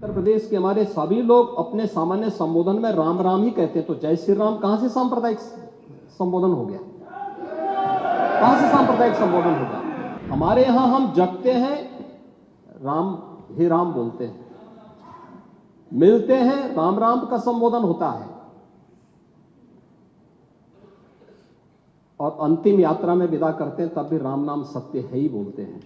उत्तर प्रदेश के हमारे सभी लोग अपने सामान्य संबोधन में राम राम ही कहते हैं, तो जय श्री राम कहां से सांप्रदायिक संबोधन हो गया? कहां से सांप्रदायिक संबोधन हो गया? हमारे यहां हम जगते हैं राम ही राम बोलते हैं, मिलते हैं राम राम का संबोधन होता है, और अंतिम यात्रा में विदा करते हैं तब भी राम नाम सत्य है ही बोलते हैं।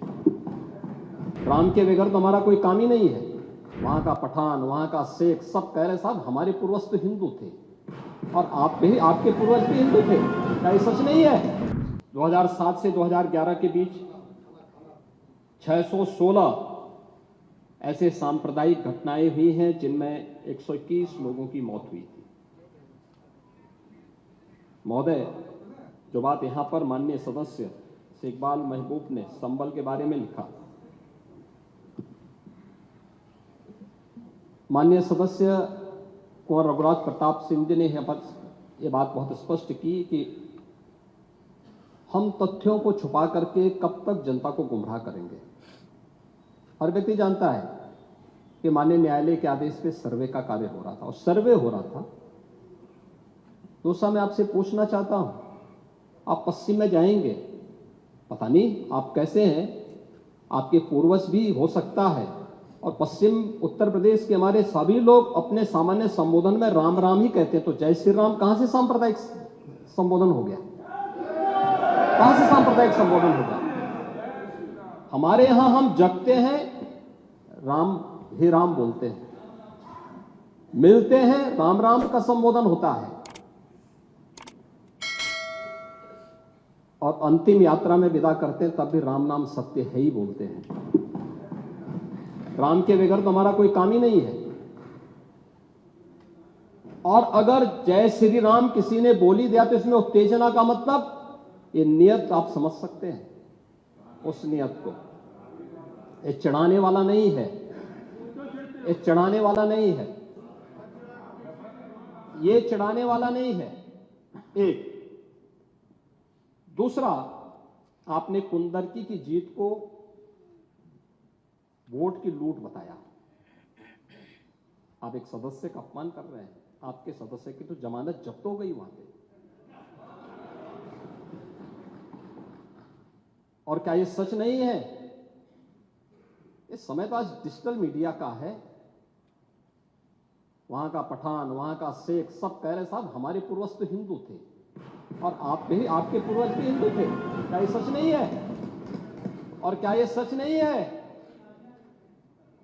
राम के बगैर तो हमारा कोई काम ही नहीं है। वहां का पठान, वहां का शेख सब कह रहे साहब हमारे पूर्वज तो हिंदू थे और आप भी, आपके पूर्वज भी हिंदू थे। क्या ये सच नहीं है? 2007 से 2011 के बीच 616 ऐसे सांप्रदायिक घटनाएं हुई हैं जिनमें 121 लोगों की मौत हुई थी। महोदय, जो बात यहां पर माननीय सदस्य शेख इकबाल महबूब ने संबल के बारे में लिखा, माननीय सदस्य कुंवर रघुराज प्रताप सिंह जी ने यह बात बहुत स्पष्ट की कि हम तथ्यों को छुपा करके कब तक जनता को गुमराह करेंगे। हर व्यक्ति जानता है कि माननीय न्यायालय के आदेश पे सर्वे का कार्य हो रहा था और सर्वे हो रहा था। दूसरा, मैं आपसे पूछना चाहता हूं, आप पश्चिम में जाएंगे, पता नहीं आप कैसे हैं, आपके पूर्वज भी हो सकता है, और पश्चिम उत्तर प्रदेश के हमारे सभी लोग अपने सामान्य संबोधन में राम राम ही कहते हैं, तो जय श्री राम कहां से सांप्रदायिक संबोधन हो गया? कहां से सांप्रदायिक संबोधन हो गया? हमारे यहां हम जगते हैं राम ही राम बोलते हैं, मिलते हैं राम राम का संबोधन होता है, और अंतिम यात्रा में विदा करते हैं तब भी राम नाम सत्य है ही बोलते हैं। राम के बगैर तो हमारा कोई काम ही नहीं है। और अगर जय श्री राम किसी ने बोली दिया तो इसमें उत्तेजना का मतलब, ये नियत आप समझ सकते हैं उस नियत को। ये चढ़ाने वाला नहीं है, ये चढ़ाने वाला नहीं है, ये चढ़ाने वाला नहीं है। एक दूसरा, आपने कुंदरकी की जीत को वोट की लूट बताया। आप एक सदस्य का अपमान कर रहे हैं। आपके सदस्य की तो जमानत जब्त हो गई वहां पे। और क्या ये सच नहीं है? इस समय तो आज डिजिटल मीडिया का है। वहां का पठान, वहां का शेख सब कह रहे साहब हमारे पूर्वज तो हिंदू थे और आप भी, आपके पूर्वज भी हिंदू थे। क्या ये सच नहीं है? और क्या ये सच नहीं है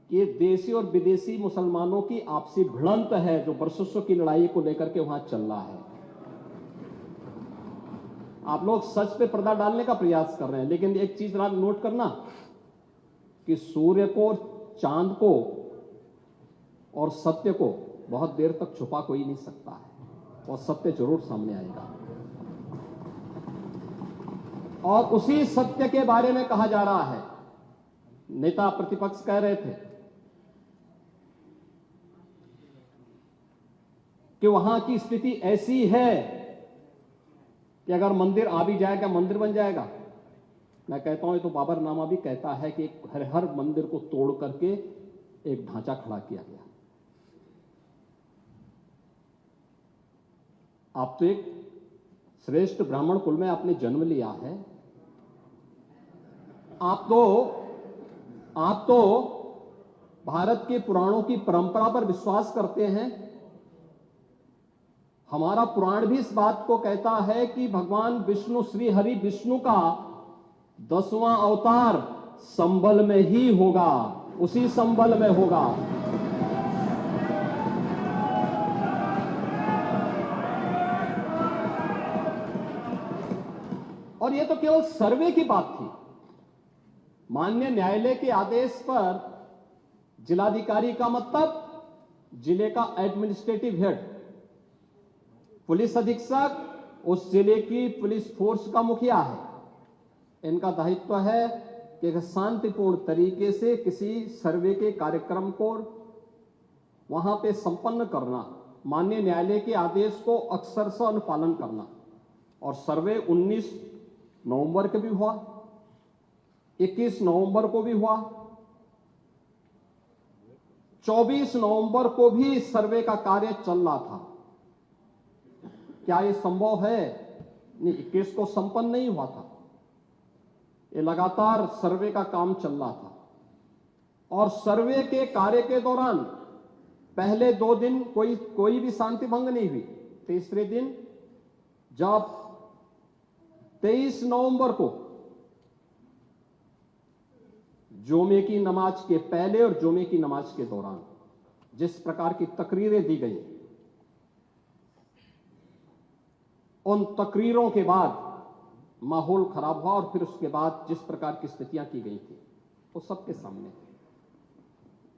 कि देशी और विदेशी मुसलमानों की आपसी भिड़ंत है जो वर्षों की लड़ाई को लेकर के वहां चल रहा है? आप लोग सच पे पर्दा डालने का प्रयास कर रहे हैं, लेकिन एक चीज नोट करना कि सूर्य को, चांद को और सत्य को बहुत देर तक छुपा कोई नहीं सकता है, और सत्य जरूर सामने आएगा। और उसी सत्य के बारे में कहा जा रहा है। नेता प्रतिपक्ष कह रहे थे कि वहां की स्थिति ऐसी है कि अगर मंदिर आ भी जाएगा, मंदिर बन जाएगा। मैं कहता हूं, ये तो बाबरनामा भी कहता है कि हर मंदिर को तोड़ करके एक ढांचा खड़ा किया गया। आप तो एक श्रेष्ठ ब्राह्मण कुल में आपने जन्म लिया है। आप तो भारत के पुराणों की परंपरा पर विश्वास करते हैं। हमारा पुराण भी इस बात को कहता है कि भगवान विष्णु, श्री हरि विष्णु का 10वां अवतार संबल में ही होगा, उसी संबल में होगा। और यह तो केवल सर्वे की बात थी। माननीय न्यायालय के आदेश पर जिलाधिकारी का मतलब जिले का एडमिनिस्ट्रेटिव हेड, पुलिस अधीक्षक उस जिले की पुलिस फोर्स का मुखिया है। इनका दायित्व है कि शांतिपूर्ण तरीके से किसी सर्वे के कार्यक्रम को वहां पे संपन्न करना, माननीय न्यायालय के आदेश को अक्षरशः अनुपालन करना। और सर्वे 19 नवंबर को भी हुआ, 21 नवंबर को भी हुआ, 24 नवंबर को भी सर्वे का कार्य चल रहा था। क्या यह संभव है? नहीं, 21 को संपन्न नहीं हुआ था। ये लगातार सर्वे का काम चल रहा था और सर्वे के कार्य के दौरान पहले 2 दिन कोई भी शांति भंग नहीं हुई। तीसरे दिन जब 23 नवंबर को जुमे की नमाज के पहले और जुमे की नमाज के दौरान जिस प्रकार की तकरीरें दी गई, उन तकरीरों के बाद माहौल खराब हुआ और फिर उसके बाद जिस प्रकार की स्थितियां की गई थी वो सबके सामने थी।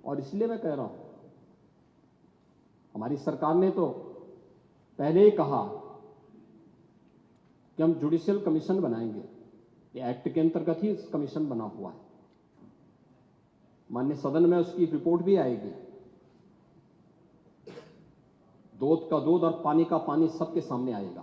और इसलिए मैं कह रहा हूं, हमारी सरकार ने तो पहले ही कहा कि हम जुडिशियल कमीशन बनाएंगे। ये एक्ट के अंतर्गत ही इस कमीशन बना हुआ है। माननीय सदन में उसकी रिपोर्ट भी आएगी। दूध का दूध और पानी का पानी सबके सामने आएगा।